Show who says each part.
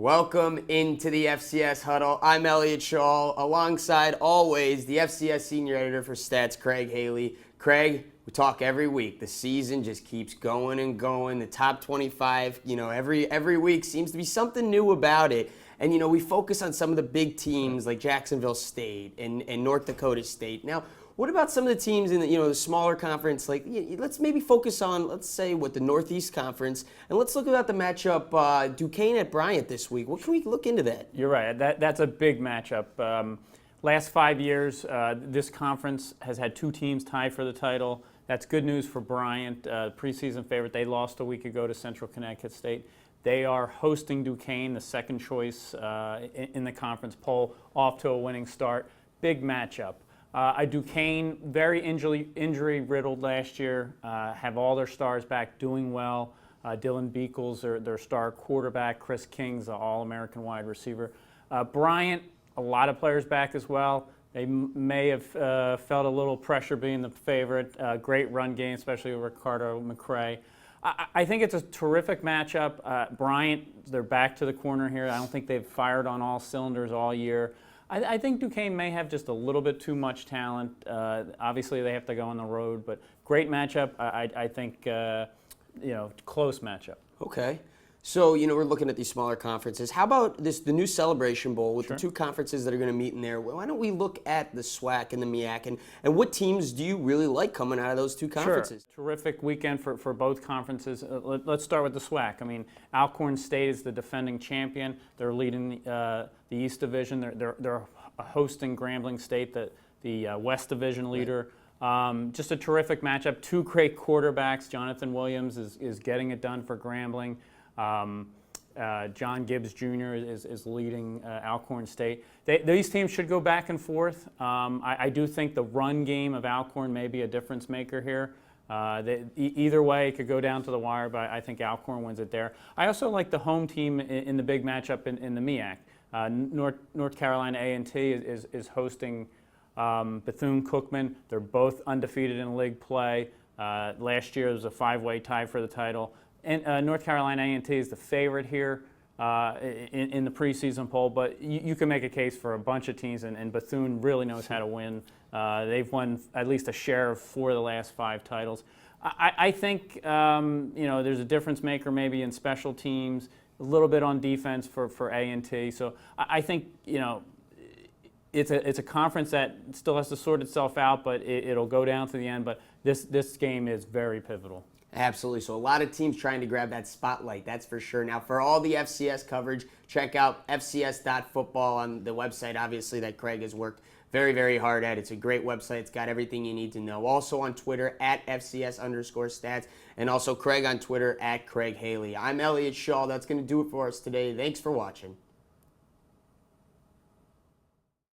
Speaker 1: Welcome into the FCS Huddle. I'm Elliot Schall, alongside always the FCS Senior Editor for Stats, Craig Haley. Craig, we talk every week. The season just keeps going and going. The top 25, every week seems to be something new about it. And, we focus on some of the big teams like Jacksonville State and North Dakota State. Now, what about some of the teams in the smaller conference? Like, let's maybe focus on, let's say, the Northeast Conference, and let's look at the matchup Duquesne at Bryant this week. What can we look into that?
Speaker 2: You're right. That's a big matchup. Last 5 years, this conference has had two teams tie for the title. That's good news for Bryant, preseason favorite. They lost a week ago to Central Connecticut State. They are hosting Duquesne, the second choice in the conference poll, off to a winning start. Big matchup. Duquesne, very injury-riddled last year, have all their stars back, doing well. Dylan Beekles, their star quarterback. Chris King's an All-American wide receiver. Bryant, a lot of players back as well. They may have felt a little pressure being the favorite. Great run game, especially with Ricardo McCray. I think it's a terrific matchup. Bryant, they're back to the corner here. I don't think they've fired on all cylinders all year. I think Duquesne may have just a little bit too much talent. Obviously, they have to go on the road, but great matchup. I think, close matchup.
Speaker 1: Okay. So, we're looking at these smaller conferences. How about the new Celebration Bowl with the two conferences that are going to meet in there? Why don't we look at the SWAC and the MEAC, and what teams do you really like coming out of those two conferences?
Speaker 2: Sure. Terrific weekend for both conferences. Let's start with the SWAC. Alcorn State is the defending champion. They're leading the East Division. They're hosting Grambling State, the West Division leader. Right. Just a terrific matchup. Two great quarterbacks. Jonathan Williams is getting it done for Grambling. John Gibbs Jr. is leading Alcorn State. These teams should go back and forth. I do think the run game of Alcorn may be a difference maker here. Either way, it could go down to the wire, but I think Alcorn wins it there. I also like the home team in the big matchup in the MEAC. North Carolina A&T is hosting Bethune-Cookman. They're both undefeated in league play. Last year, there was a 5-way tie for the title. And North Carolina A&T is the favorite here in the preseason poll, but you can make a case for a bunch of teams, and Bethune really knows how to win. They've won at least a share of 4 of the last 5 titles. I think there's a difference maker maybe in special teams, a little bit on defense for A&T. So I think it's a conference that still has to sort itself out, but it'll go down to the end. But this game is very pivotal.
Speaker 1: Absolutely. So a lot of teams trying to grab that spotlight, that's for sure. Now, for all the FCS coverage, check out fcs.football on the website, obviously, that Craig has worked very, very hard at. It's a great website. It's got everything you need to know. Also on Twitter, at FCS_stats, and also Craig on Twitter, at Craig Haley. I'm Elliot Schall. That's going to do it for us today. Thanks for watching.